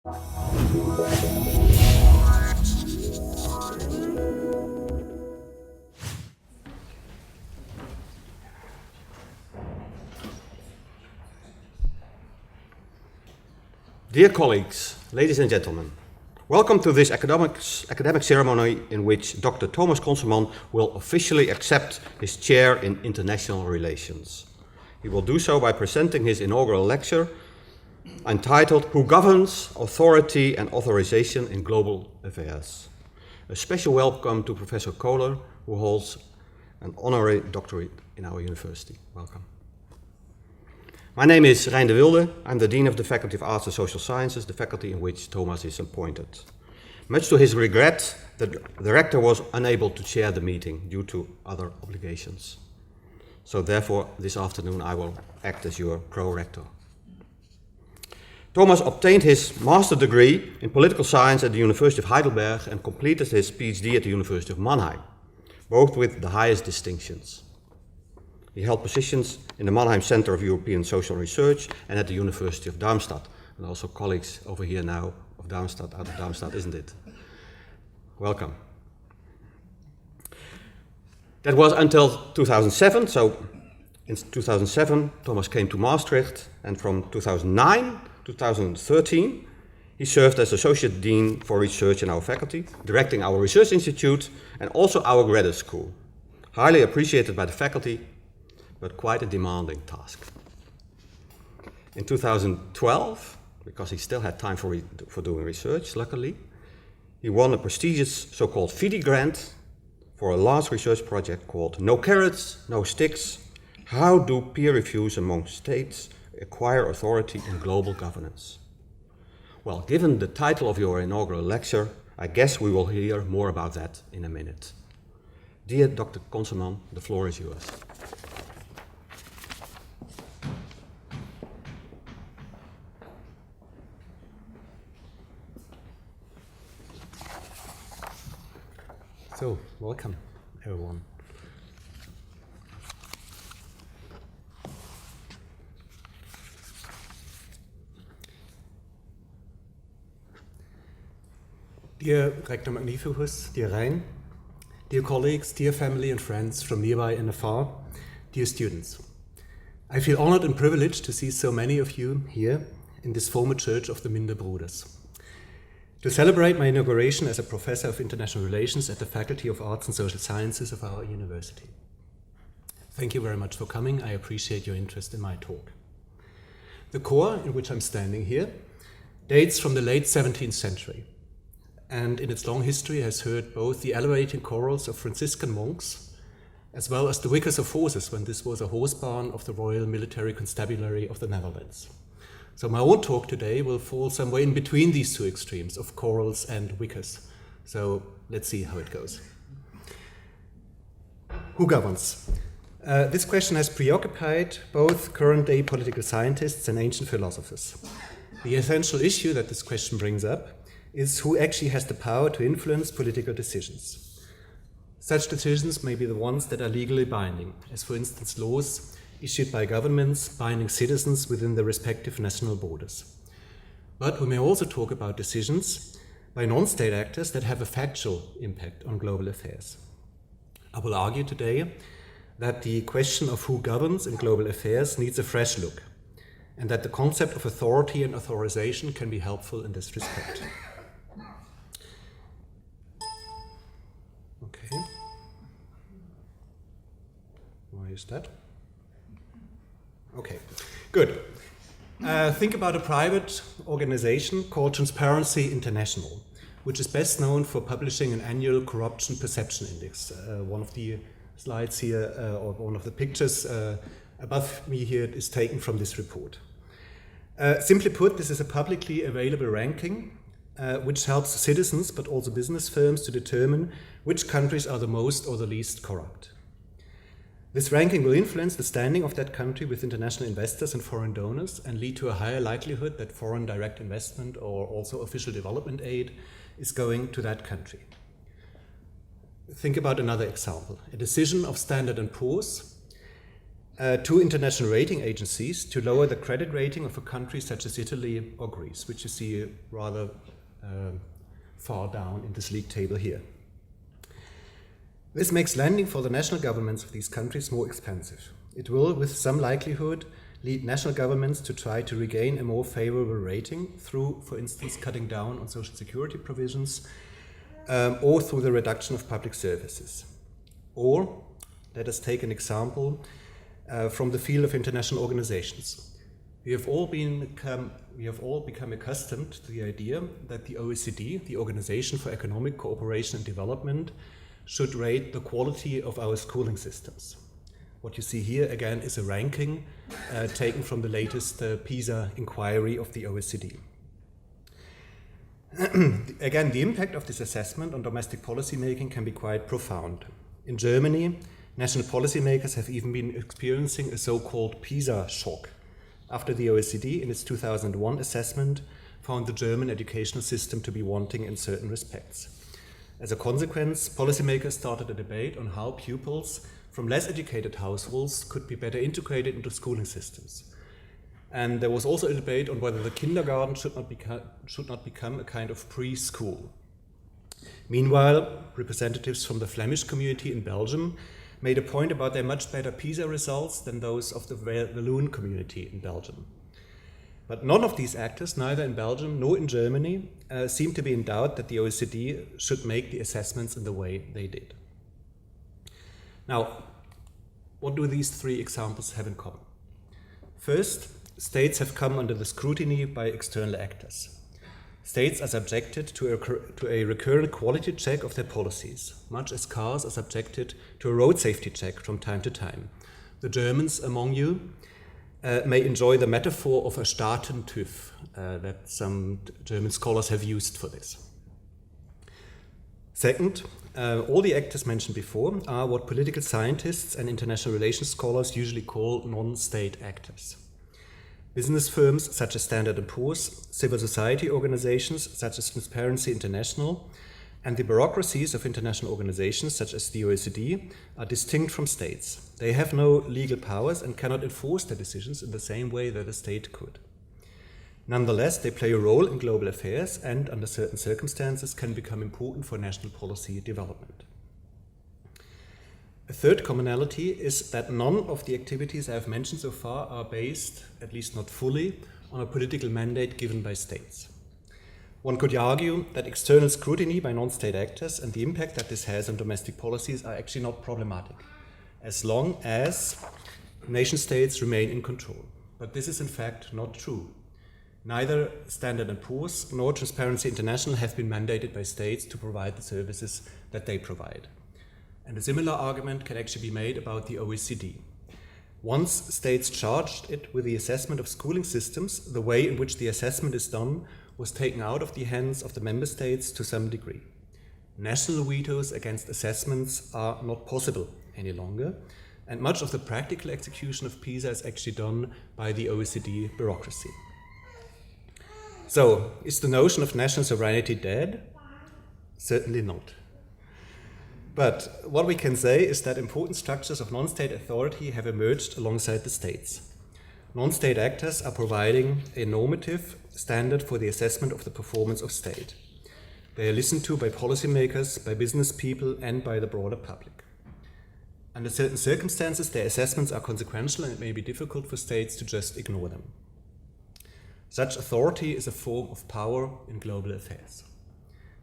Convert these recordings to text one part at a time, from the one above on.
Dear colleagues, ladies and gentlemen, welcome to this academic ceremony in which Dr. Thomas Conzelmann will officially accept his chair in international relations. He will do so by presenting his inaugural lecture entitled Who Governs, Authority and Authorization in Global Affairs. A special welcome to Professor Kohler, who holds an honorary doctorate in our university. Welcome. My name is Rein de Wilde. I'm the Dean of the Faculty of Arts and Social Sciences, the faculty in which Thomas is appointed. Much to his regret, the rector was unable to chair the meeting due to other obligations. So therefore, this afternoon I will act as your pro-rector. Thomas obtained his master's degree in political science at the University of Heidelberg and completed his PhD at the University of Mannheim, both with the highest distinctions. He held positions in the Mannheim Center of European Social Research and at the University of Darmstadt. And also colleagues over here now of Darmstadt, out of Darmstadt, isn't it? Welcome. That was until 2007. So in 2007, Thomas came to Maastricht, and from 2009 to 2013, he served as Associate Dean for Research in our faculty, directing our research institute and also our graduate school. Highly appreciated by the faculty, but quite a demanding task. In 2012, because he still had time for doing research, luckily, he won a prestigious so-called FIDI grant for a large research project called No Carrots, No Sticks: How do peer reviews among states acquire authority in global governance? Well, given the title of your inaugural lecture, I guess we will hear more about that in a minute. Dear Dr. Conzelmann, the floor is yours. So, welcome, everyone. Dear Rector Magnificus, dear Rein, dear colleagues, dear family and friends from nearby and afar, dear students. I feel honored and privileged to see so many of you here in this former church of the Minderbruder's. To celebrate my inauguration as a professor of international relations at the Faculty of Arts and Social Sciences of our university. Thank you very much for coming. I appreciate your interest in my talk. The core in which I'm standing here dates from the late 17th century, and in its long history has heard both the elevating chorals of Franciscan monks as well as the wickers of horses when this was a horse barn of the Royal Military Constabulary of the Netherlands. So my own talk today will fall somewhere in between these two extremes of chorals and wickers. So let's see how it goes. Who governs? This question has preoccupied both current-day political scientists and ancient philosophers. The essential issue that this question brings up is who actually has the power to influence political decisions. Such decisions may be the ones that are legally binding, as for instance laws issued by governments binding citizens within their respective national borders. But we may also talk about decisions by non-state actors that have a factual impact on global affairs. I will argue today that the question of who governs in global affairs needs a fresh look, and that the concept of authority and authorization can be helpful in this respect. Okay. Why is that? Okay, good. Think about a private organization called Transparency International, which is best known for publishing an annual corruption perception index. One of the slides here, or one of the pictures above me here is taken from this report. Simply put, this is a publicly available ranking which helps citizens but also business firms to determine which countries are the most or the least corrupt. This ranking will influence the standing of that country with international investors and foreign donors and lead to a higher likelihood that foreign direct investment or also official development aid is going to that country. Think about another example. A decision of Standard & Poor's two international rating agencies to lower the credit rating of a country such as Italy or Greece, which you see rather far down in this league table here. This makes lending for the national governments of these countries more expensive. It will, with some likelihood, lead national governments to try to regain a more favorable rating through, for instance, cutting down on social security provisions or through the reduction of public services. Or, let us take an example from the field of international organizations. We have all become accustomed to the idea that the OECD, the Organization for Economic Cooperation and Development, should rate the quality of our schooling systems. What you see here again is a ranking taken from the latest PISA inquiry of the OECD. Again, the impact of this assessment on domestic policy making can be quite profound. In Germany, national policymakers have even been experiencing a so-called PISA shock after the OECD in its 2001 assessment found the German educational system to be wanting in certain respects. As a consequence, policymakers started a debate on how pupils from less educated households could be better integrated into schooling systems. And there was also a debate on whether the kindergarten should not become a kind of preschool. Meanwhile, representatives from the Flemish community in Belgium made a point about their much better PISA results than those of the Walloon community in Belgium. But none of these actors, neither in Belgium nor in Germany, seem to be in doubt that the OECD should make the assessments in the way they did. Now, what do these three examples have in common? First, states have come under the scrutiny by external actors. States are subjected to a recurrent quality check of their policies, much as cars are subjected to a road safety check from time to time. The Germans among you may enjoy the metaphor of a Staaten-TÜV that some German scholars have used for this. Second, all the actors mentioned before are what political scientists and international relations scholars usually call non-state actors. Business firms such as Standard & Poor's, civil society organizations such as Transparency International, and the bureaucracies of international organizations such as the OECD are distinct from states. They have no legal powers and cannot enforce their decisions in the same way that a state could. Nonetheless, they play a role in global affairs and, under certain circumstances, can become important for national policy development. A third commonality is that none of the activities I have mentioned so far are based, at least not fully, on a political mandate given by states. One could argue that external scrutiny by non-state actors and the impact that this has on domestic policies are actually not problematic, as long as nation-states remain in control. But this is in fact not true. Neither Standard & Poor's nor Transparency International have been mandated by states to provide the services that they provide. And a similar argument can actually be made about the OECD. Once states charged it with the assessment of schooling systems, the way in which the assessment is done was taken out of the hands of the member states to some degree. National vetoes against assessments are not possible any longer, and much of the practical execution of PISA is actually done by the OECD bureaucracy. So, is the notion of national sovereignty dead? Certainly not. But what we can say is that important structures of non-state authority have emerged alongside the states. Non-state actors are providing a normative standard for the assessment of the performance of state. They are listened to by policymakers, by business people, and by the broader public. Under certain circumstances, their assessments are consequential and it may be difficult for states to just ignore them. Such authority is a form of power in global affairs.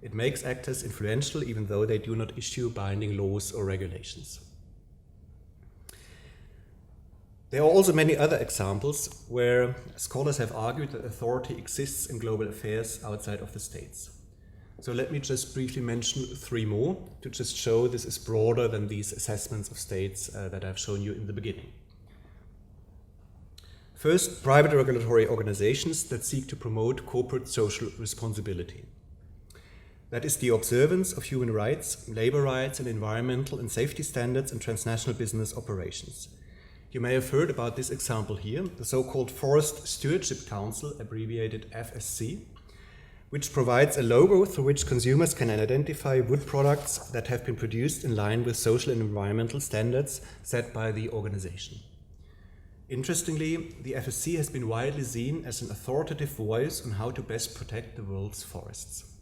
It makes actors influential even though they do not issue binding laws or regulations. There are also many other examples where scholars have argued that authority exists in global affairs outside of the states. So let me just briefly mention three more to just show this is broader than these assessments of states that I've shown you in the beginning. First, private regulatory organizations that seek to promote corporate social responsibility. That is the observance of human rights, labor rights, and environmental and safety standards in transnational business operations. You may have heard about this example here, the so-called Forest Stewardship Council, abbreviated FSC, which provides a logo through which consumers can identify wood products that have been produced in line with social and environmental standards set by the organization. Interestingly, the FSC has been widely seen as an authoritative voice on how to best protect the world's forests.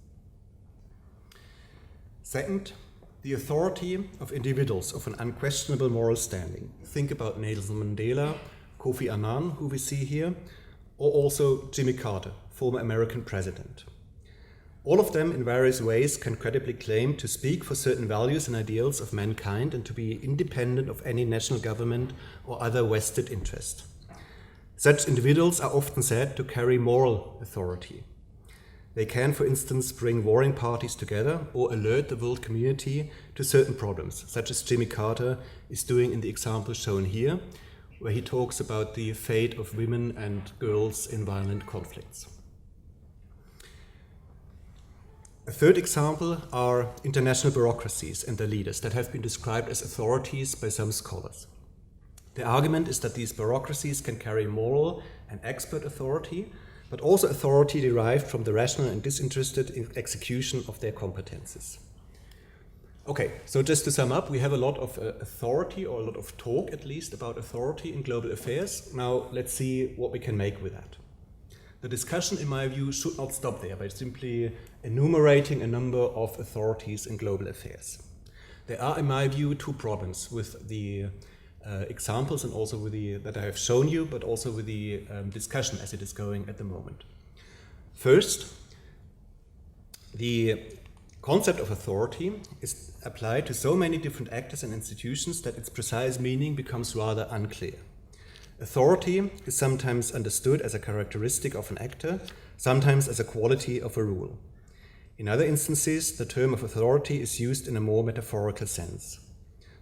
Second, the authority of individuals of an unquestionable moral standing. Think about Nelson Mandela, Kofi Annan, who we see here, or also Jimmy Carter, former American president. All of them in various ways can credibly claim to speak for certain values and ideals of mankind and to be independent of any national government or other vested interest. Such individuals are often said to carry moral authority. They can, for instance, bring warring parties together or alert the world community to certain problems, such as Jimmy Carter is doing in the example shown here, where he talks about the fate of women and girls in violent conflicts. A third example are international bureaucracies and their leaders that have been described as authorities by some scholars. The argument is that these bureaucracies can carry moral and expert authority, but also authority derived from the rational and disinterested execution of their competences. Okay, so just to sum up, we have a lot of authority, or a lot of talk at least, about authority in global affairs. Now let's see what we can make with that. The discussion, in my view, should not stop there by simply enumerating a number of authorities in global affairs. There are, in my view, two problems with the examples and also with that I have shown you, but also with the discussion as it is going at the moment. First, the concept of authority is applied to so many different actors and institutions that its precise meaning becomes rather unclear. Authority is sometimes understood as a characteristic of an actor, sometimes as a quality of a rule. In other instances, the term of authority is used in a more metaphorical sense.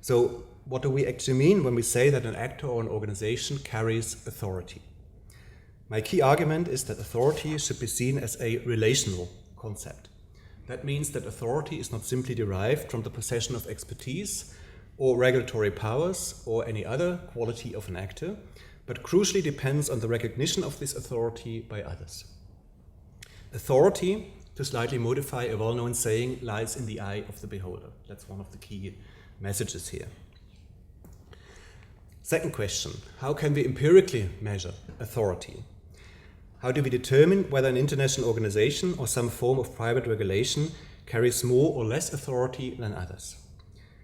So, what do we actually mean when we say that an actor or an organization carries authority? My key argument is that authority should be seen as a relational concept. That means that authority is not simply derived from the possession of expertise or regulatory powers or any other quality of an actor, but crucially depends on the recognition of this authority by others. Authority, to slightly modify a well-known saying, lies in the eye of the beholder. That's one of the key messages here. Second question, how can we empirically measure authority? How do we determine whether an international organization or some form of private regulation carries more or less authority than others?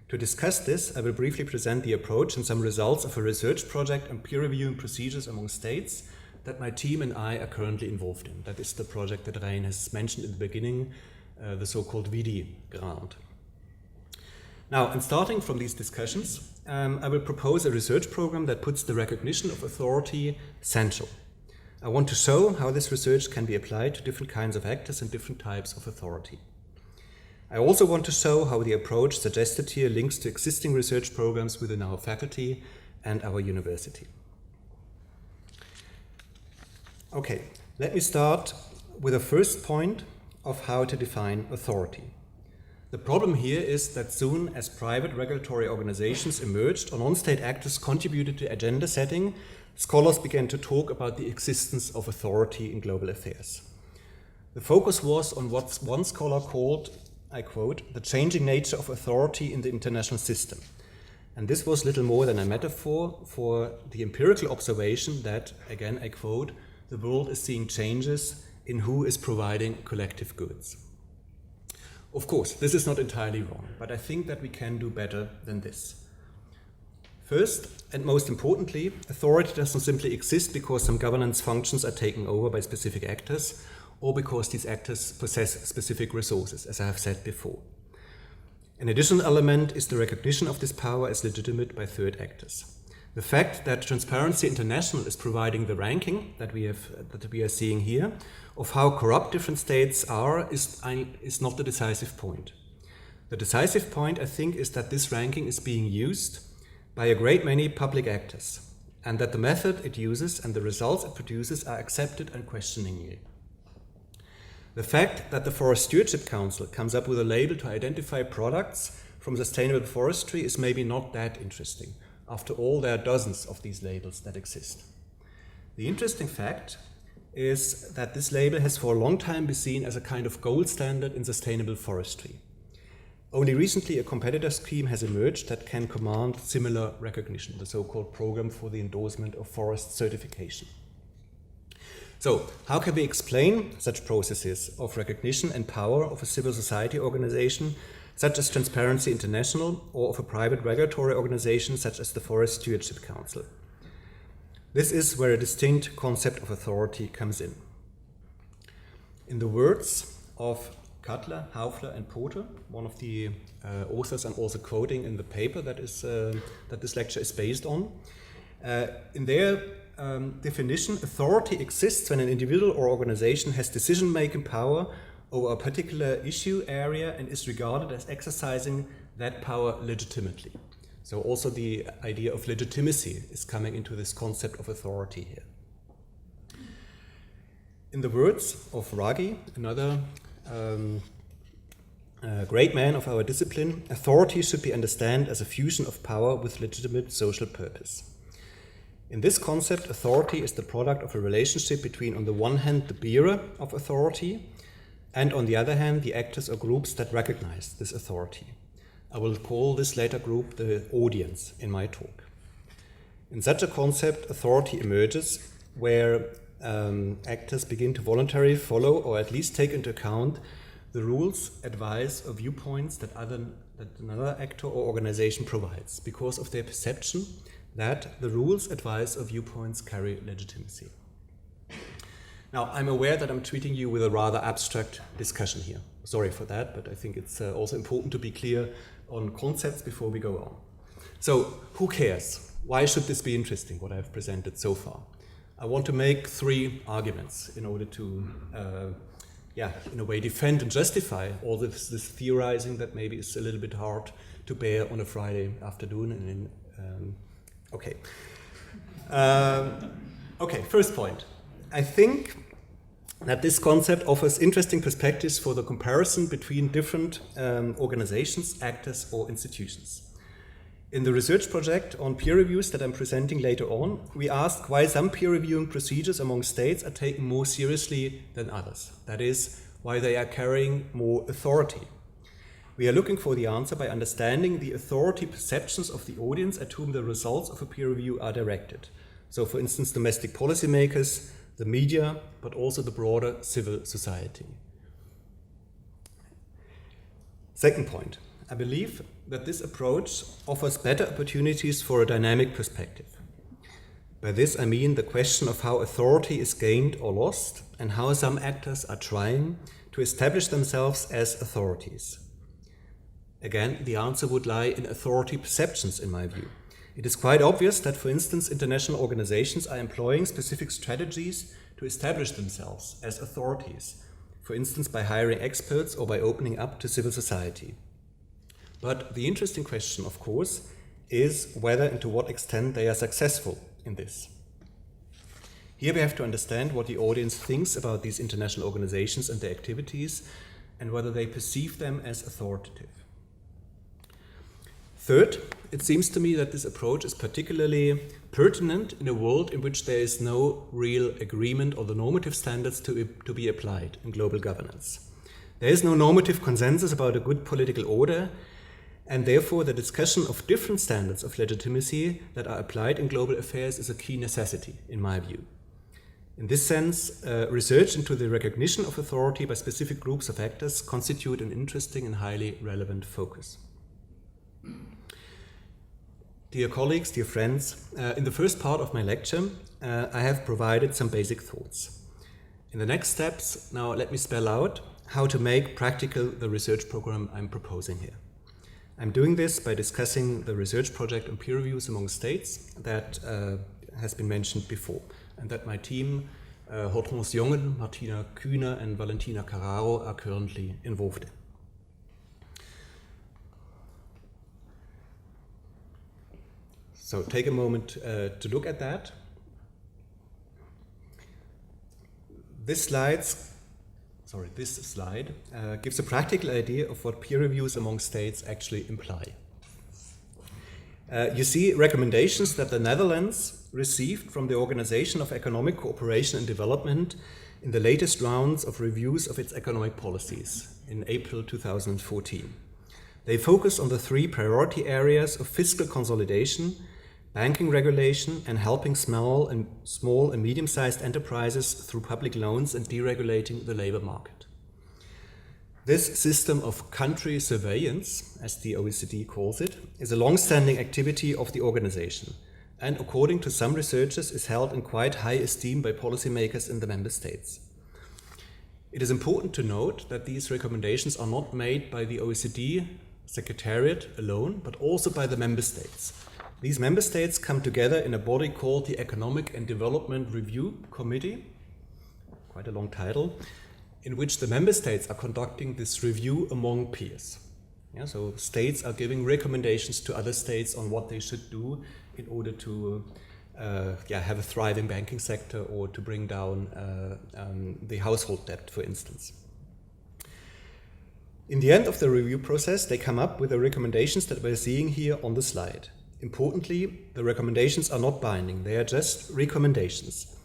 To discuss this, I will briefly present the approach and some results of a research project on peer reviewing procedures among states that my team and I are currently involved in. That is the project that Rein has mentioned in the beginning, the so-called VD grant. Now, in starting from these discussions, I will propose a research program that puts the recognition of authority central. I want to show how this research can be applied to different kinds of actors and different types of authority. I also want to show how the approach suggested here links to existing research programs within our faculty and our university. Okay, let me start with the first point of how to define authority. The problem here is that soon as private regulatory organizations emerged or non-state actors contributed to agenda setting, scholars began to talk about the existence of authority in global affairs. The focus was on what one scholar called, I quote, the changing nature of authority in the international system. And this was little more than a metaphor for the empirical observation that, again, I quote, the world is seeing changes in who is providing collective goods. Of course, this is not entirely wrong, but I think that we can do better than this. First, and most importantly, authority doesn't simply exist because some governance functions are taken over by specific actors or because these actors possess specific resources, as I have said before. An additional element is the recognition of this power as legitimate by third actors. The fact that Transparency International is providing the ranking that we are seeing here of how corrupt different states are is not the decisive point. The decisive point, I think, is that this ranking is being used by a great many public actors, and that the method it uses and the results it produces are accepted unquestioningly. The fact that the Forest Stewardship Council comes up with a label to identify products from sustainable forestry is maybe not that interesting. After all, there are dozens of these labels that exist. The interesting fact is that this label has for a long time been seen as a kind of gold standard in sustainable forestry. Only recently a competitor scheme has emerged that can command similar recognition, the so-called Program for the Endorsement of Forest Certification. So, how can we explain such processes of recognition and power of a civil society organization such as Transparency International or of a private regulatory organization such as the Forest Stewardship Council? This is where a distinct concept of authority comes in. In the words of Cutler, Haufler, and Poter, one of the authors I'm also quoting in the paper that this lecture is based on, in their definition, authority exists when an individual or organization has decision-making power over a particular issue area and is regarded as exercising that power legitimately. So also the idea of legitimacy is coming into this concept of authority here. In the words of Raghi, another great man of our discipline, authority should be understood as a fusion of power with legitimate social purpose. In this concept, authority is the product of a relationship between, on the one hand, the bearer of authority, and on the other hand, the actors or groups that recognize this authority. I will call this later group the audience in my talk. In such a concept, authority emerges where actors begin to voluntarily follow or at least take into account the rules, advice, or viewpoints that another actor or organization provides because of their perception that the rules, advice, or viewpoints carry legitimacy. Now, I'm aware that I'm treating you with a rather abstract discussion here. Sorry for that, but I think it's also important to be clear on concepts before we go on. So, who cares? Why should this be interesting, what I've presented so far? I want to make 3 arguments in order to, in a way, defend and justify all this theorizing that maybe is a little bit hard to bear on a Friday afternoon. First point. I think that this concept offers interesting perspectives for the comparison between different organizations, actors, or institutions. In the research project on peer reviews that I'm presenting later on, we ask why some peer reviewing procedures among states are taken more seriously than others. That is, why they are carrying more authority. We are looking for the answer by understanding the authority perceptions of the audience at whom the results of a peer review are directed. So, for instance, domestic policymakers, the media, but also the broader civil society. Second point, I believe that this approach offers better opportunities for a dynamic perspective. By this I mean the question of how authority is gained or lost and how some actors are trying to establish themselves as authorities. Again, the answer would lie in authority perceptions, in my view. It is quite obvious that, for instance, international organizations are employing specific strategies to establish themselves as authorities, for instance, by hiring experts or by opening up to civil society. But the interesting question, of course, is whether and to what extent they are successful in this. Here we have to understand what the audience thinks about these international organizations and their activities, and whether they perceive them as authoritative. Third, it seems to me that this approach is particularly pertinent in a world in which there is no real agreement on the normative standards to be applied in global governance. There is no normative consensus about a good political order, and therefore the discussion of different standards of legitimacy that are applied in global affairs is a key necessity, in my view. In this sense, research into the recognition of authority by specific groups of actors constitute an interesting and highly relevant focus. Dear colleagues, dear friends, in the first part of my lecture, I have provided some basic thoughts. In the next steps, now let me spell out how to make practical the research program I'm proposing here. I'm doing this by discussing the research project on peer reviews among states that has been mentioned before, and that my team, Hortense Jongen, Martina Kühner, and Valentina Carraro are currently involved in. So take a moment to look at that. This slide gives a practical idea of what peer reviews among states actually imply. You see recommendations that the Netherlands received from the Organization of Economic Cooperation and Development in the latest rounds of reviews of its economic policies in April 2014. They focus on the three priority areas of fiscal consolidation, banking regulation, and helping small and medium-sized enterprises through public loans and deregulating the labor market. This system of country surveillance, as the OECD calls it, is a long-standing activity of the organization, and according to some researchers is held in quite high esteem by policymakers in the member states. It is important to note that these recommendations are not made by the OECD Secretariat alone, but also by the member states. These member states come together in a body called the Economic and Development Review Committee, quite a long title, in which the member states are conducting this review among peers. So states are giving recommendations to other states on what they should do in order to have a thriving banking sector or to bring down the household debt, for instance. In the end of the review process, they come up with the recommendations that we're seeing here on the slide. Importantly, the recommendations are not binding, they are just recommendations.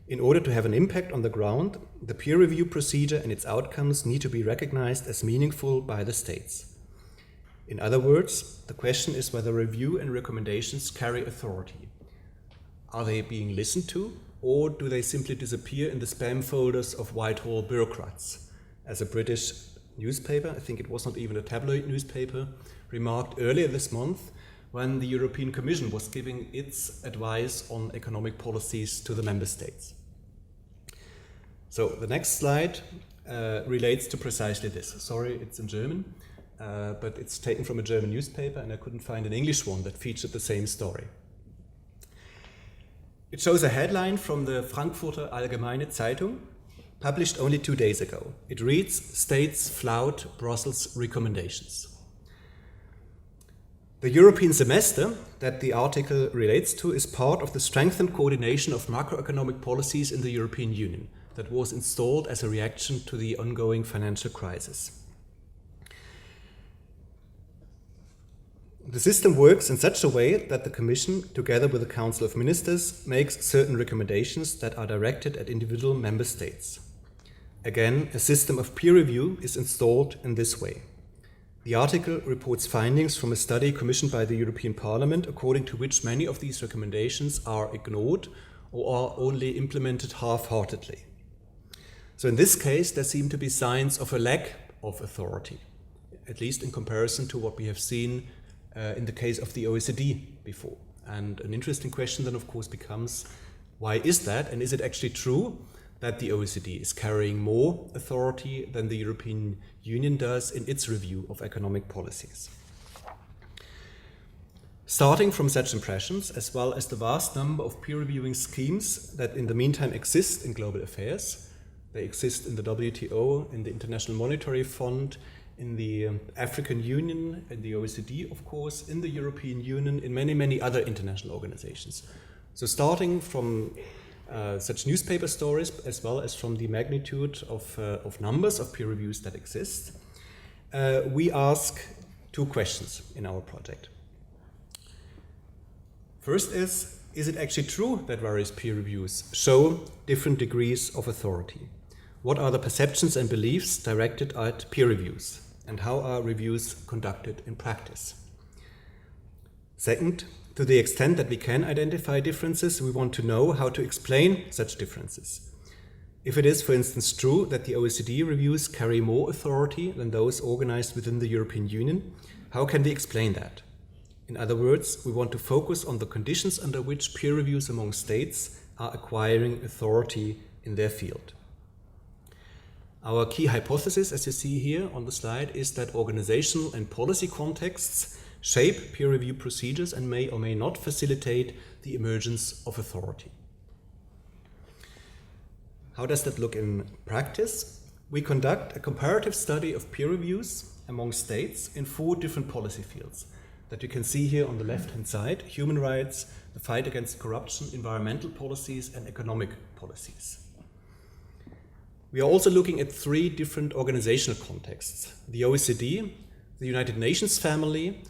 In order to have an impact on the ground, the peer review procedure and its outcomes need to be recognized as meaningful by the states. In other words, the question is whether review and recommendations carry authority. Are they being listened to, or do they simply disappear in the spam folders of Whitehall bureaucrats? As a British newspaper, I think it was not even a tabloid newspaper, remarked earlier this month when the European Commission was giving its advice on economic policies to the member states. So the next slide relates to precisely this. Sorry, it's in German, but it's taken from a German newspaper and I couldn't find an English one that featured the same story. It shows a headline from the Frankfurter Allgemeine Zeitung, published only 2 days ago. It reads, "States flout Brussels recommendations." The European semester that the article relates to is part of the strengthened coordination of macroeconomic policies in the European Union that was installed as a reaction to the ongoing financial crisis. The system works in such a way that the Commission, together with the Council of Ministers, makes certain recommendations that are directed at individual member states. Again, a system of peer review is installed in this way. The article reports findings from a study commissioned by the European Parliament, according to which many of these recommendations are ignored or are only implemented half-heartedly. So in this case, there seem to be signs of a lack of authority, at least in comparison to what we have seen in the case of the OECD before. And an interesting question then, of course, becomes, why is that? And is it actually true that the OECD is carrying more authority than the European Union does in its review of economic policies? Starting from such impressions, as well as the vast number of peer-reviewing schemes that in the meantime exist in global affairs, they exist in the WTO, in the International Monetary Fund, in the African Union, in the OECD, of course, in the European Union, in many, many other international organizations. So starting from such newspaper stories, as well as from the magnitude of numbers of peer reviews that exist, we ask 2 questions in our project. First is it actually true that various peer reviews show different degrees of authority? What are the perceptions and beliefs directed at peer reviews? And how are reviews conducted in practice? Second, to the extent that we can identify differences, we want to know how to explain such differences. If it is, for instance, true that the OECD reviews carry more authority than those organized within the European Union, how can we explain that? In other words, we want to focus on the conditions under which peer reviews among states are acquiring authority in their field. Our key hypothesis, as you see here on the slide, is that organizational and policy contexts shape peer review procedures and may or may not facilitate the emergence of authority. How does that look in practice? We conduct a comparative study of peer reviews among states in 4 different policy fields that you can see here on the left-hand side: human rights, the fight against corruption, environmental policies, and economic policies. We are also looking at 3 different organizational contexts: the OECD, the United Nations family,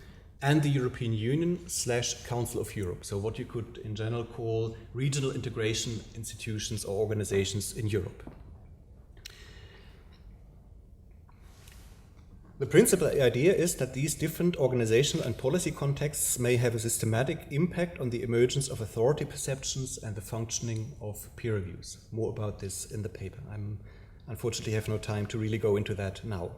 and the European Union/Council of Europe. So what you could in general call regional integration institutions or organizations in Europe. The principal idea is that these different organizational and policy contexts may have a systematic impact on the emergence of authority perceptions and the functioning of peer reviews. More about this in the paper. I unfortunately have no time to really go into that now.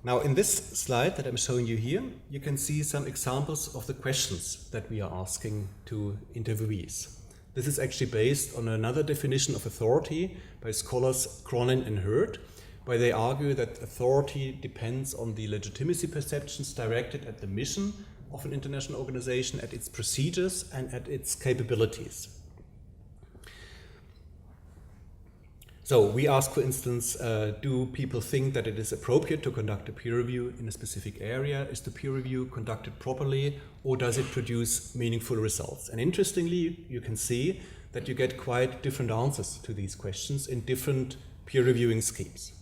Now, in this slide that I'm showing you here, you can see some examples of the questions that we are asking to interviewees. This is actually based on another definition of authority by scholars Cronin and Hurd, where they argue that authority depends on the legitimacy perceptions directed at the mission of an international organization, at its procedures, and at its capabilities. So we ask, for instance, do people think that it is appropriate to conduct a peer review in a specific area? Is the peer review conducted properly, or does it produce meaningful results? And interestingly, you can see that you get quite different answers to these questions in different peer reviewing schemes.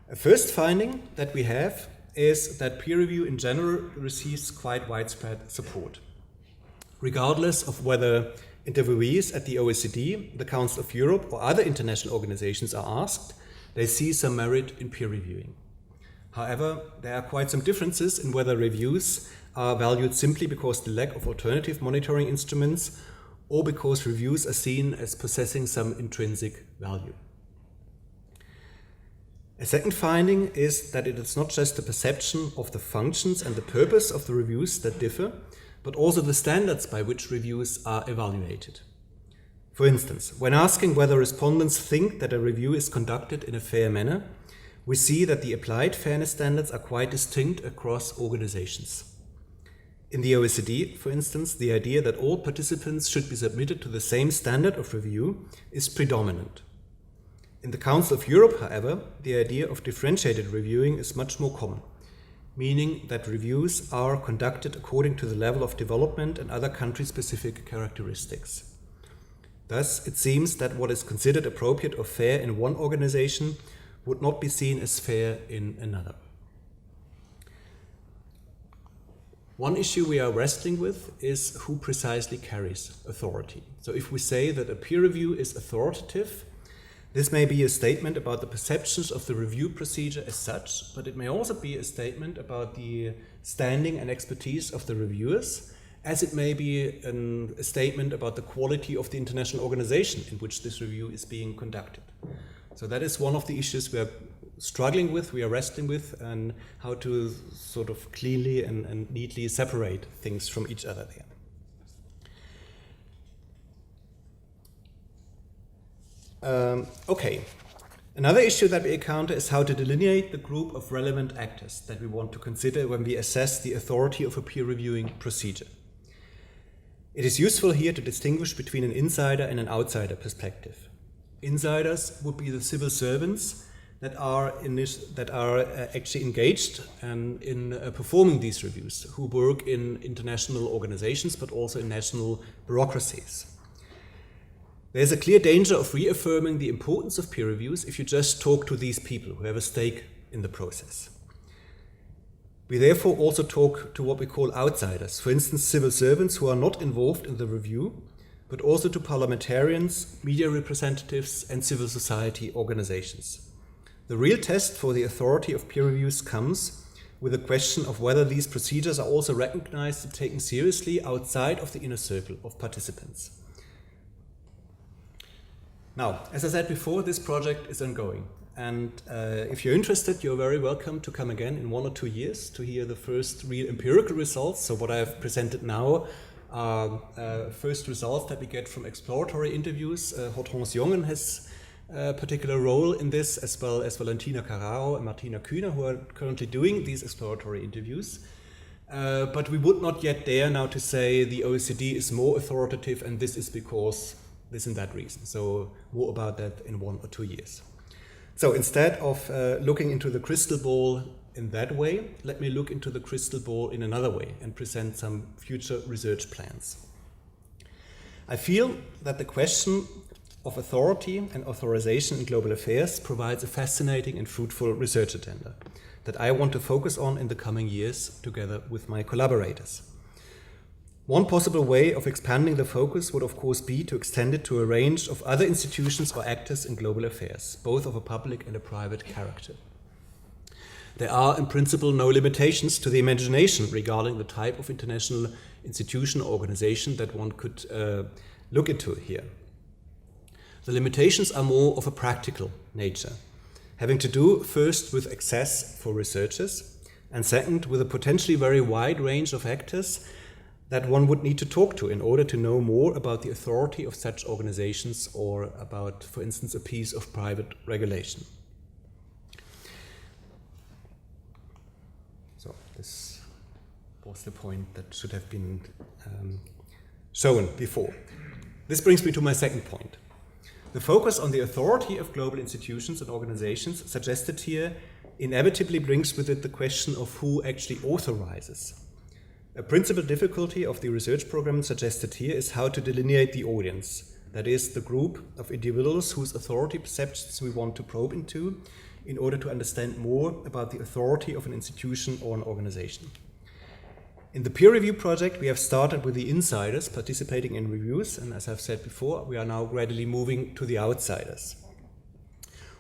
A first finding that we have is that peer review in general receives quite widespread support. Regardless of whether interviewees at the OECD, the Council of Europe, or other international organizations are asked, they see some merit in peer reviewing. However, there are quite some differences in whether reviews are valued simply because the lack of alternative monitoring instruments, or because reviews are seen as possessing some intrinsic value. A second finding is that it is not just the perception of the functions and the purpose of the reviews that differ, but also the standards by which reviews are evaluated. For instance, when asking whether respondents think that a review is conducted in a fair manner, we see that the applied fairness standards are quite distinct across organizations. In the OECD, for instance, the idea that all participants should be submitted to the same standard of review is predominant. In the Council of Europe, however, the idea of differentiated reviewing is much more common, meaning that reviews are conducted according to the level of development and other country-specific characteristics. Thus, it seems that what is considered appropriate or fair in one organization would not be seen as fair in another. One issue we are wrestling with is who precisely carries authority. So if we say that a peer review is authoritative, this may be a statement about the perceptions of the review procedure as such, but it may also be a statement about the standing and expertise of the reviewers, as it may be a statement about the quality of the international organization in which this review is being conducted. So that is one of the issues we are struggling with, we are wrestling with, and how to sort of cleanly and neatly separate things from each other there. Okay, another issue that we encounter is how to delineate the group of relevant actors that we want to consider when we assess the authority of a peer reviewing procedure. It is useful here to distinguish between an insider and an outsider perspective. Insiders would be the civil servants that are actually engaged in performing these reviews, who work in international organizations but also in national bureaucracies. There's a clear danger of reaffirming the importance of peer reviews if you just talk to these people who have a stake in the process. We therefore also talk to what we call outsiders, for instance, civil servants who are not involved in the review, but also to parliamentarians, media representatives, and civil society organizations. The real test for the authority of peer reviews comes with the question of whether these procedures are also recognized and taken seriously outside of the inner circle of participants. Now, as I said before, this project is ongoing. And if you're interested, you're very welcome to come again in 1 or 2 years to hear the first real empirical results. So what I have presented now are first results that we get from exploratory interviews. Hortense Jongen has a particular role in this, as well as Valentina Carraro and Martina Kühner, who are currently doing these exploratory interviews. But we would not yet dare now to say the OECD is more authoritative and this is because this and that reason. So more about that in 1 or 2 years. So instead of looking into the crystal ball in that way, let me look into the crystal ball in another way and present some future research plans. I feel that the question of authority and authorization in global affairs provides a fascinating and fruitful research agenda that I want to focus on in the coming years together with my collaborators. One possible way of expanding the focus would of course be to extend it to a range of other institutions or actors in global affairs, both of a public and a private character. There are, in principle, no limitations to the imagination regarding the type of international institution or organization that one could look into here. The limitations are more of a practical nature, having to do first with access for researchers, and second with a potentially very wide range of actors that one would need to talk to in order to know more about the authority of such organizations or about, for instance, a piece of private regulation. So this was the point that should have been shown before. This brings me to my second point. The focus on the authority of global institutions and organizations suggested here inevitably brings with it the question of who actually authorizes. A principal difficulty of the research program suggested here is how to delineate the audience, that is, the group of individuals whose authority perceptions we want to probe into in order to understand more about the authority of an institution or an organization. In the peer review project, we have started with the insiders participating in reviews, and as I've said before, we are now gradually moving to the outsiders.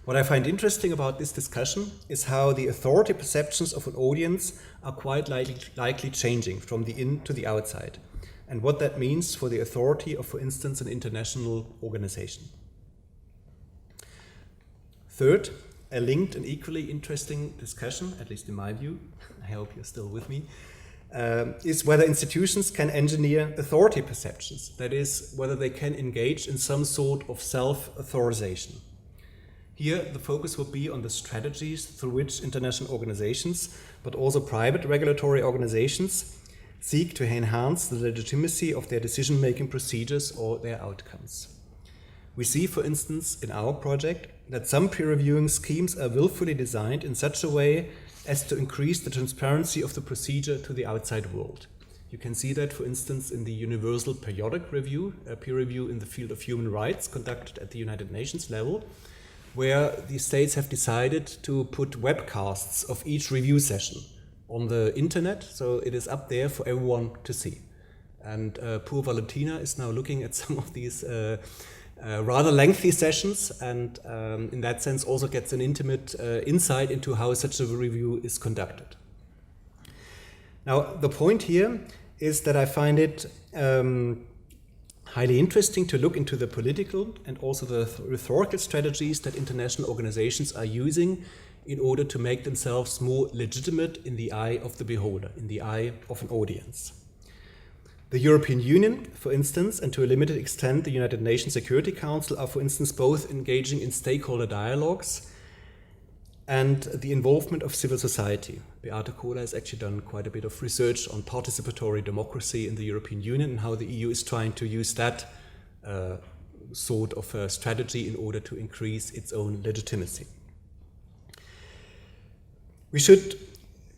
What I find interesting about this discussion is how the authority perceptions of an audience are quite likely changing from the in to the outside, and what that means for the authority of, for instance, an international organization. Third, a linked and equally interesting discussion, at least in my view, I hope you're still with me, is whether institutions can engineer authority perceptions, that is, whether they can engage in some sort of self-authorization. Here, the focus will be on the strategies through which international organizations, but also private regulatory organizations, seek to enhance the legitimacy of their decision-making procedures or their outcomes. We see, for instance, in our project, that some peer-reviewing schemes are willfully designed in such a way as to increase the transparency of the procedure to the outside world. You can see that, for instance, in the Universal Periodic Review, a peer review in the field of human rights conducted at the United Nations level, where the states have decided to put webcasts of each review session on the internet, so it is up there for everyone to see. And poor Valentina is now looking at some of these rather lengthy sessions, and in that sense also gets an intimate insight into how such a review is conducted. Now, the point here is that I find it highly interesting to look into the political and also the rhetorical strategies that international organizations are using in order to make themselves more legitimate in the eye of the beholder, in the eye of an audience. The European Union, for instance, and to a limited extent the United Nations Security Council are, for instance, both engaging in stakeholder dialogues and the involvement of civil society. Beate Kohler has actually done quite a bit of research on participatory democracy in the European Union and how the EU is trying to use that sort of a strategy in order to increase its own legitimacy. We should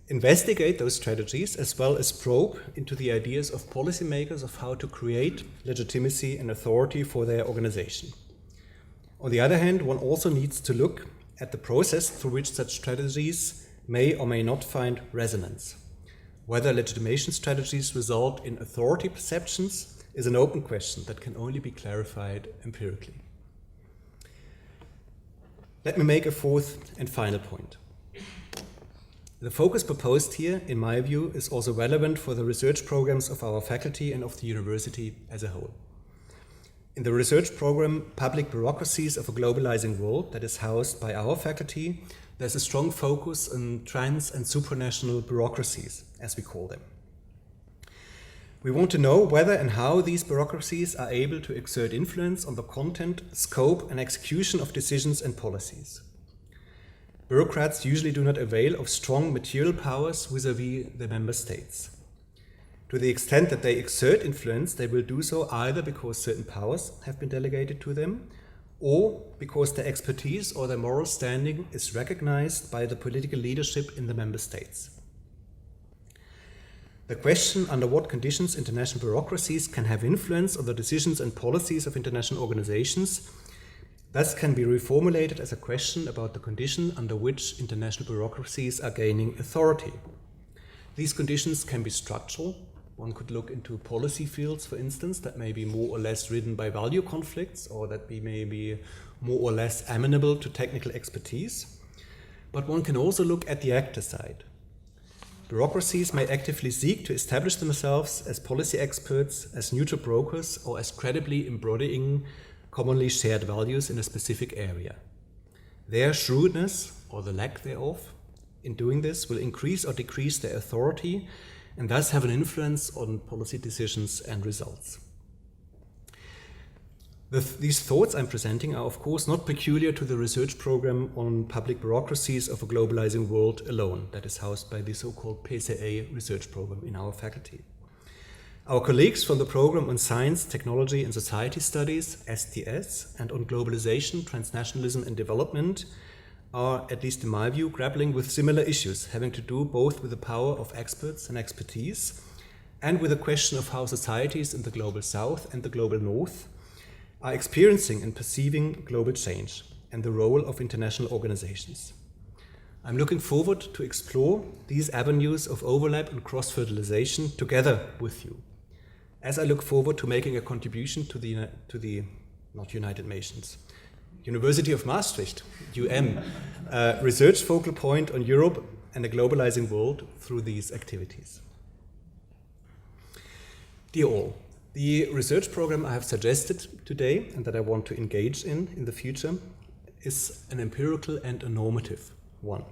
investigate those strategies as well as probe into the ideas of policymakers of how to create legitimacy and authority for their organization. On the other hand, one also needs to look at the process through which such strategies may or may not find resonance. Whether legitimation strategies result in authority perceptions is an open question that can only be clarified empirically. Let me make a fourth and final point. The focus proposed here, in my view, is also relevant for the research programs of our faculty and of the university as a whole. In the research program, Public Bureaucracies of a Globalizing World, that is housed by our faculty, there's a strong focus on trans and supranational bureaucracies, as we call them. We want to know whether and how these bureaucracies are able to exert influence on the content, scope, and execution of decisions and policies. Bureaucrats usually do not avail of strong material powers vis-à-vis the member states. To the extent that they exert influence, they will do so either because certain powers have been delegated to them or because their expertise or their moral standing is recognized by the political leadership in the member states. The question under what conditions international bureaucracies can have influence on the decisions and policies of international organizations thus can be reformulated as a question about the condition under which international bureaucracies are gaining authority. These conditions can be structural. One could look into policy fields, for instance, that may be more or less ridden by value conflicts or that may be more or less amenable to technical expertise. but one can also look at the actor side. Bureaucracies may actively seek to establish themselves as policy experts, as neutral brokers, or as credibly embodying commonly shared values in a specific area. Their shrewdness, or the lack thereof, in doing this will increase or decrease their authority and thus have an influence on policy decisions and results. These thoughts I'm presenting are of course not peculiar to the research program on public bureaucracies of a globalizing world alone that is housed by the so-called PCA research program in our faculty. Our colleagues from the program on Science, Technology and Society Studies, STS, and on Globalization, Transnationalism and Development are, at least in my view, grappling with similar issues having to do both with the power of experts and expertise and with the question of how societies in the global south and the global north are experiencing and perceiving global change and the role of international organizations. I'm looking forward to explore these avenues of overlap and cross-fertilization together with you, as I look forward to making a contribution to the not United Nations, University of Maastricht, UM, research focal point on Europe and a globalizing world through these activities. Dear all, the research program I have suggested today and that I want to engage in the future is an empirical and a normative one.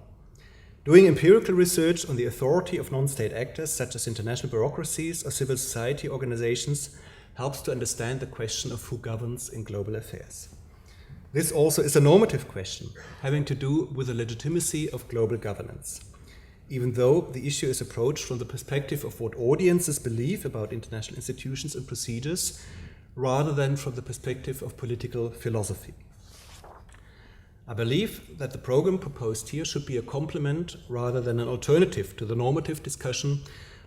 Doing empirical research on the authority of non-state actors such as international bureaucracies or civil society organizations helps to understand the question of who governs in global affairs. This also is a normative question having to do with the legitimacy of global governance, even though the issue is approached from the perspective of what audiences believe about international institutions and procedures, rather than from the perspective of political philosophy. I believe that the program proposed here should be a complement rather than an alternative to the normative discussion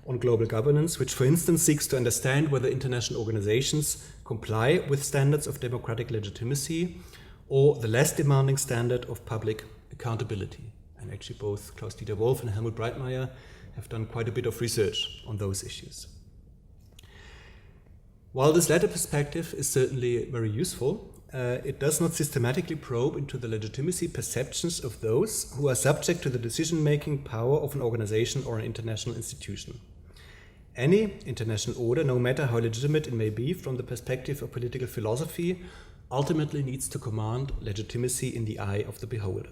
on global governance, which for instance seeks to understand whether international organizations comply with standards of democratic legitimacy or the less demanding standard of public accountability. And actually both Klaus-Dieter Wolff and Helmut Breitmeier have done quite a bit of research on those issues. While this latter perspective is certainly very useful, it does not systematically probe into the legitimacy perceptions of those who are subject to the decision-making power of an organization or an international institution. Any international order, no matter how legitimate it may be from the perspective of political philosophy, ultimately needs to command legitimacy in the eye of the beholder.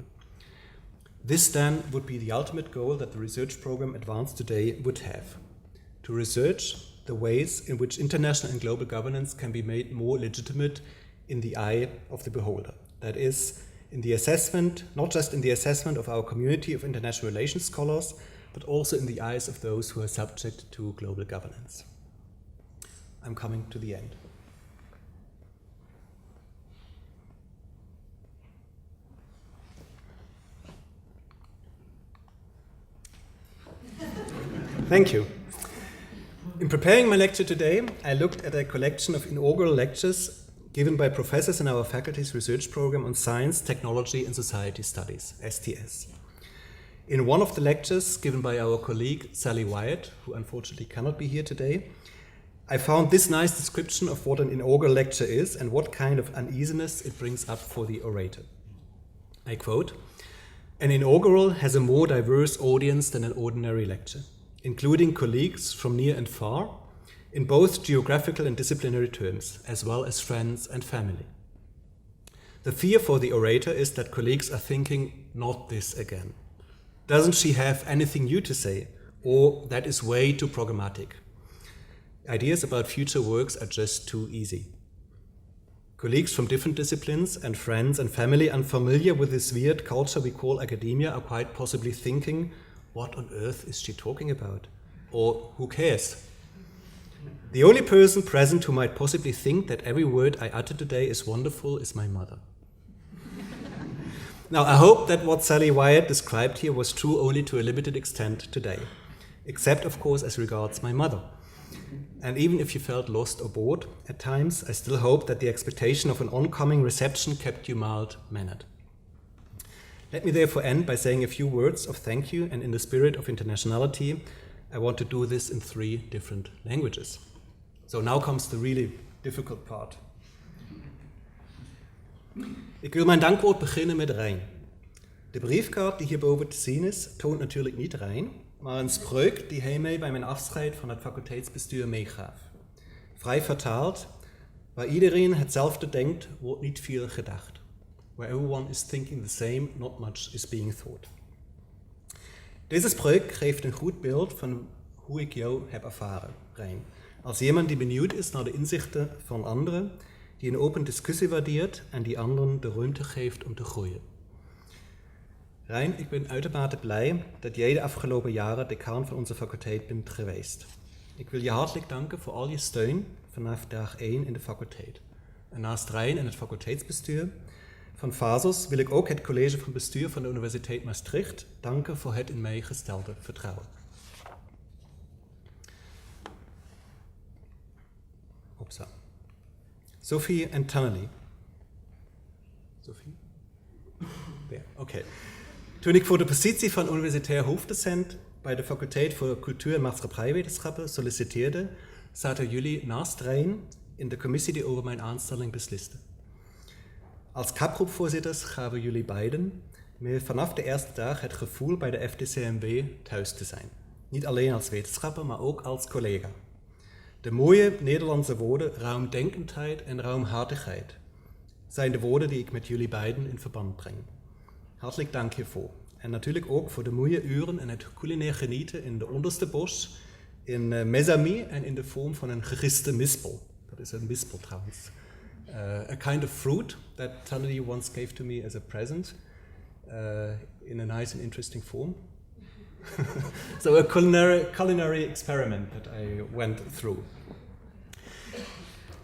This then would be the ultimate goal that the research program advanced today would have: to research the ways in which international and global governance can be made more legitimate in the eye of the beholder. That is, in the assessment, not just in the assessment of our community of international relations scholars, but also in the eyes of those who are subject to global governance. I'm coming to the end. Thank you. In preparing my lecture today, I looked at a collection of inaugural lectures given by professors in our faculty's research program on Science, Technology and Society Studies, STS. In one of the lectures given by our colleague Sally Wyatt, who unfortunately cannot be here today, I found this nice description of what an inaugural lecture is and what kind of uneasiness it brings up for the orator. I quote, "An inaugural has a more diverse audience than an ordinary lecture, including colleagues from near and far, in both geographical and disciplinary terms, as well as friends and family. The fear for the orator is that colleagues are thinking, not this again. Doesn't she have anything new to say? Or that is way too programmatic. Ideas about future works are just too easy. Colleagues from different disciplines and friends and family unfamiliar with this weird culture we call academia are quite possibly thinking, what on earth is she talking about? Or who cares? The only person present who might possibly think that every word I utter today is wonderful is my mother." Now, I hope that what Sally Wyatt described here was true only to a limited extent today, except, of course, as regards my mother. And even if you felt lost or bored at times, I still hope that the expectation of an oncoming reception kept you mild-mannered. Let me therefore end by saying a few words of thank you, and in the spirit of internationality, I want to do this in 3 different languages. So now comes the really difficult part. Ik wil mijn dankwoord beginnen met Rijn. De briefkaart die hierboven te zien is, toont natuurlijk niet Rijn, maar een spreuk die hij mij bij mijn afscheid van het faculteitsbestuur meegaf. Vrij vertaald, waar iedereen hetzelfde denkt, wordt niet veel gedacht. Where everyone is thinking the same, not much is being thought. Deze spreuk geeft een goed beeld van hoe ik jou heb ervaren, Rijn. Als iemand die benieuwd is naar de inzichten van anderen, die een open discussie waardeert en die anderen de ruimte geeft om te groeien. Rijn, ik ben uitermate blij dat jij de afgelopen jaren decaan van onze faculteit bent geweest. Ik wil je hartelijk danken voor al je steun vanaf dag 1 in de faculteit. En naast Rijn en het faculteitsbestuur van FASOS wil ik ook het college van bestuur van de Universiteit Maastricht danken voor het in mij gestelde vertrouwen. Opsa. Sophie en Tannely. Sophie? Ja, oké. Toen ik voor de positie van universitair hoofddocent bij de faculteit voor cultuur en maatschappijwetenschappen solliciteerde, zaten jullie naast Rijn in de commissie die over mijn aanstelling besliste. Als kapgroepvoorzitters gaven jullie beiden me vanaf de eerste dag het gevoel bij de FDCMW thuis te zijn. Niet alleen als wetenschapper, maar ook als collega. De mooie Nederlandse woorden ruimdenkendheid en ruimhartigheid zijn de woorden die ik met jullie beiden in verband breng. Hartelijk dank hiervoor. En natuurlijk ook voor de mooie uren en het culinair genieten in de onderste bos, in Mesami en in de vorm van een geriste mispel. Dat is een mispel trouwens. A kind of fruit that Tannely once gave to me as a present in a nice and interesting form. So a culinary experiment that I went through.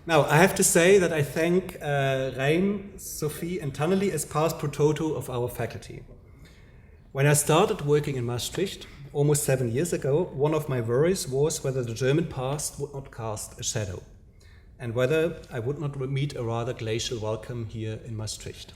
Now, I have to say that I thank Rijn, Sophie and Tannely as past pro toto of our faculty. When I started working in Maastricht, almost 7 years ago, one of my worries was whether the German past would not cast a shadow, and whether I would not meet a rather glacial welcome here in Maastricht.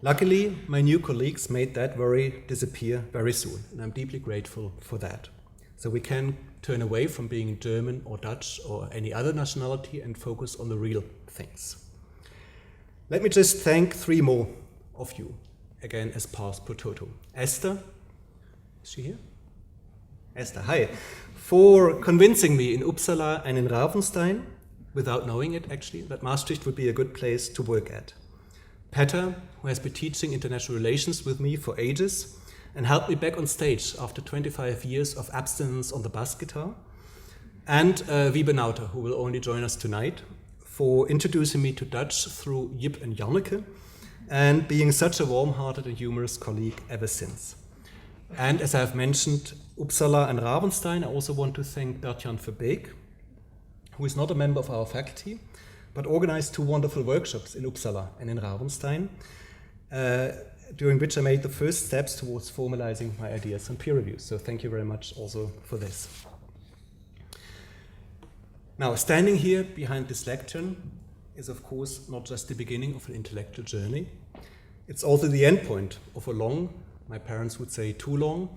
Luckily, my new colleagues made that worry disappear very soon, and I'm deeply grateful for that. So we can turn away from being German or Dutch or any other nationality and focus on the real things. Let me just thank 3 more of you, again as past pro toto. Esther, is she here? Esther, hi. For convincing me in Uppsala and in Ravenstein, without knowing it actually, that Maastricht would be a good place to work at. Petter, who has been teaching international relations with me for ages and helped me back on stage after 25 years of abstinence on the bass guitar. And Wiebe Nauter, who will only join us tonight, for introducing me to Dutch through Jip and Janneke and being such a warm-hearted and humorous colleague ever since. And as I've mentioned, Uppsala and Ravenstein, I also want to thank Bert-Jan Verbeek, who is not a member of our faculty, but organized 2 wonderful workshops in Uppsala and in Ravenstein, during which I made the first steps towards formalizing my ideas on peer review. So thank you very much also for this. Now, standing here behind this lectern is of course not just the beginning of an intellectual journey, it's also the end point of a long, my parents would say too long,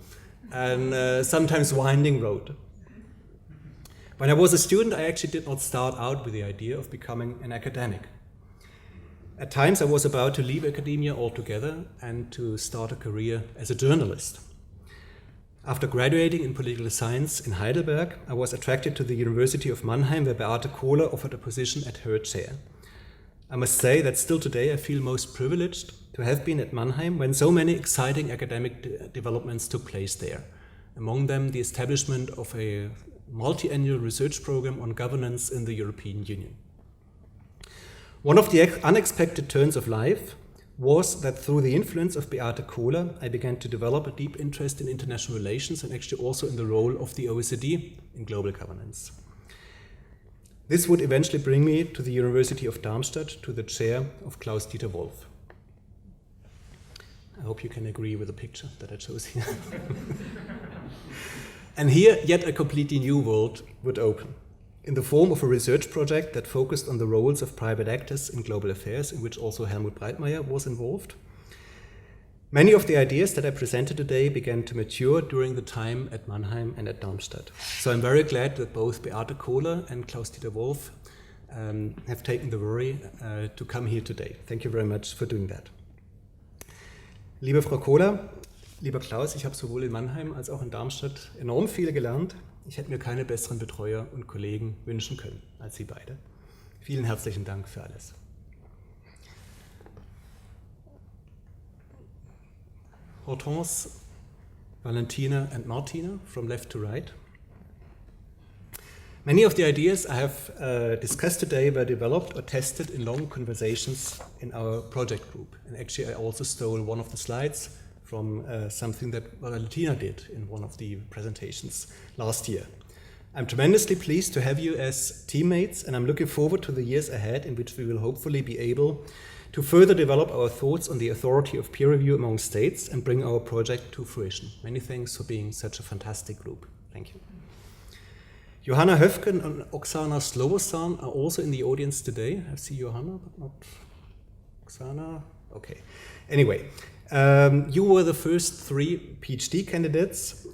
and sometimes winding road. When I was a student, I actually did not start out with the idea of becoming an academic. At times I was about to leave academia altogether and to start a career as a journalist. After graduating in political science in Heidelberg, I was attracted to the University of Mannheim, where Beate Kohler offered a position at her chair. I must say that still today I feel most privileged to have been at Mannheim when so many exciting academic developments took place there. Among them, the establishment of a multi-annual research program on governance in the European Union. One of the unexpected turns of life was that through the influence of Beate Kohler, I began to develop a deep interest in international relations and actually also in the role of the OECD in global governance. This would eventually bring me to the University of Darmstadt to the chair of Klaus-Dieter Wolff. I hope you can agree with the picture that I chose here. And here, yet a completely new world would open, in the form of a research project that focused on the roles of private actors in global affairs, in which also Helmut Breitmeier was involved. Many of the ideas that I presented today began to mature during the time at Mannheim and at Darmstadt. So I'm very glad that both Beate Kohler and Klaus-Dieter Wolff have taken the worry to come here today. Thank you very much for doing that. Liebe Frau Kohler, lieber Klaus, ich habe sowohl in Mannheim als auch in Darmstadt enorm viel gelernt. Ich hätte mir keine besseren Betreuer und Kollegen wünschen können als Sie beide. Vielen herzlichen Dank für alles. Hortense, Valentina and Martina, from left to right. Many of the ideas I have discussed today were developed or tested in long conversations in our project group. And actually I also stole one of the slides from something that Valentina did in one of the presentations last year. I'm tremendously pleased to have you as teammates, and I'm looking forward to the years ahead in which we will hopefully be able to further develop our thoughts on the authority of peer review among states and bring our project to fruition. Many thanks for being such a fantastic group. Thank you. Johanna Höfken and Oksana Slobosan are also in the audience today. I see Johanna, but not Oksana. Okay. Anyway, you were the first 3 PhD candidates,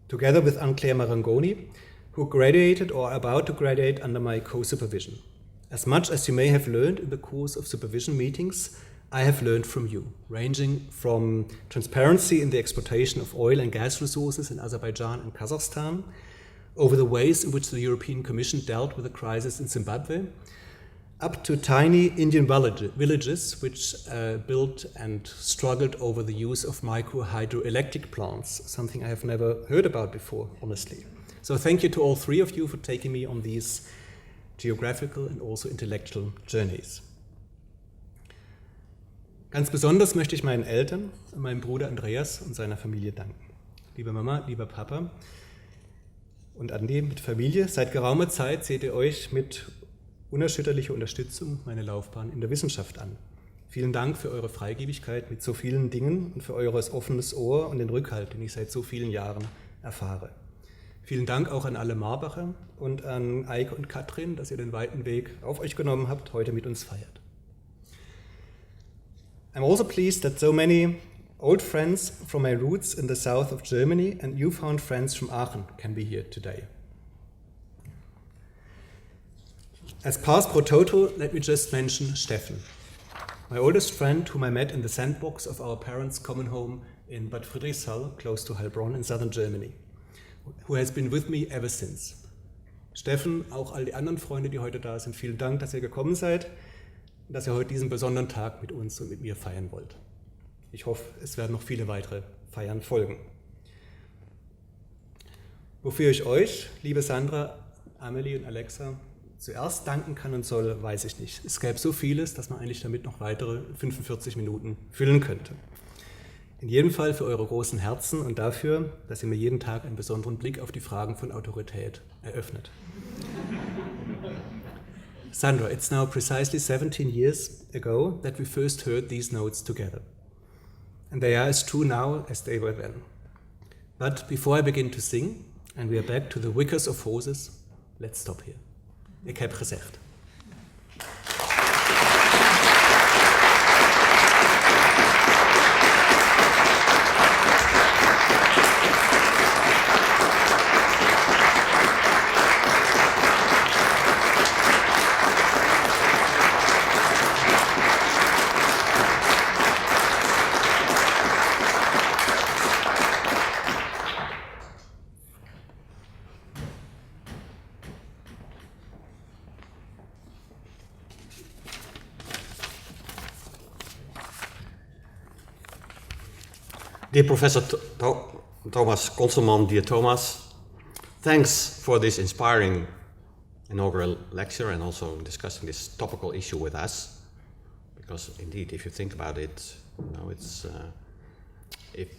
together with Anne-Claire Marangoni, who graduated or are about to graduate under my co-supervision. As much as you may have learned in the course of supervision meetings, I have learned from you, ranging from transparency in the exploitation of oil and gas resources in Azerbaijan and Kazakhstan, over the ways in which the European Commission dealt with the crisis in Zimbabwe, up to tiny Indian villages which built and struggled over the use of micro hydroelectric plants, something I have never heard about before, honestly. So thank you to all 3 of you for taking me on these geographical and also intellectual journeys. Ganz besonders möchte ich meinen Eltern, meinem Bruder Andreas und seiner Familie danken. Liebe Mama, lieber Papa und Andi mit Familie, seit geraumer Zeit seht ihr euch mit unerschütterlicher Unterstützung meine Laufbahn in der Wissenschaft an. Vielen Dank für eure Freigebigkeit mit so vielen Dingen und für eures offenes Ohr und den Rückhalt, den ich seit so vielen Jahren erfahre. Vielen Dank auch an alle Marbacher und an Eike und Katrin, dass ihr den weiten Weg auf euch genommen habt, heute mit uns feiert. I'm also pleased that so many old friends from my roots in the south of Germany and newfound friends from Aachen can be here today. As past pro toto, let me just mention Steffen, my oldest friend whom I met in the sandbox of our parents' common home in Bad Friedrichshall, close to Heilbronn in southern Germany, who has been with me ever since. Steffen, auch all die anderen Freunde, die heute da sind, vielen Dank, dass ihr gekommen seid, dass ihr heute diesen besonderen Tag mit uns und mit mir feiern wollt. Ich hoffe, es werden noch viele weitere Feiern folgen. Wofür ich euch, liebe Sandra, Amelie und Alexa, zuerst danken kann und soll, weiß ich nicht. Es gäbe so vieles, dass man eigentlich damit noch weitere 45 Minuten füllen könnte. In jedem Fall für eure großen Herzen und dafür, dass ihr mir jeden Tag einen besonderen Blick auf die Fragen von Autorität eröffnet. Sandra, it's now precisely 17 years ago that we first heard these notes together. And they are as true now as they were then. But before I begin to sing, and we are back to the Wickers of Horses, let's stop here. Ik heb gezegd. Dear Professor Thomas Conzelmann, dear Thomas, thanks for this inspiring inaugural lecture and also discussing this topical issue with us. Because indeed, if you think about it, it's if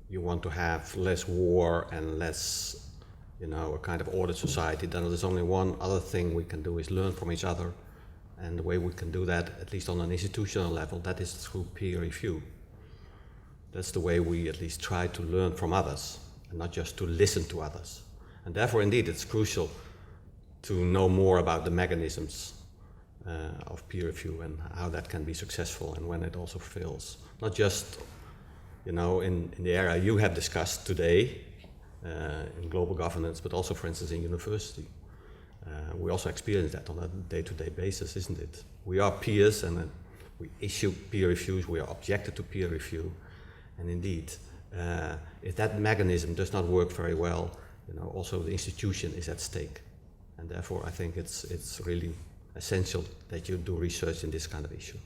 you want to have less war and less, a kind of ordered society, then there's only one other thing we can do is learn from each other. And the way we can do that, at least on an institutional level, that is through peer review. That's the way we at least try to learn from others and not just to listen to others. And therefore, indeed, it's crucial to know more about the mechanisms of peer review and how that can be successful and when it also fails. Not just, in the area you have discussed today in global governance, but also, for instance, in university. We also experience that on a day-to-day basis, isn't it? We are peers, and we issue peer reviews, we are objected to peer review, and indeed, if that mechanism does not work very well, also the institution is at stake, and therefore I think it's really essential that you do research in this kind of issue.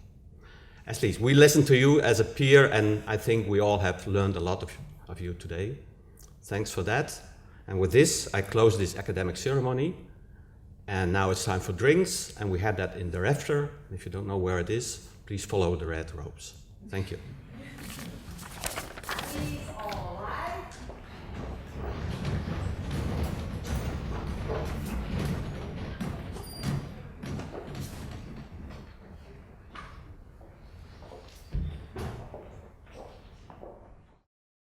At least we listen to you as a peer, and I think we all have learned a lot of you today. Thanks for that. And with this, I close this academic ceremony. And now it's time for drinks, and we have that in the rafter. If you don't know where it is, please follow the red ropes. Thank you.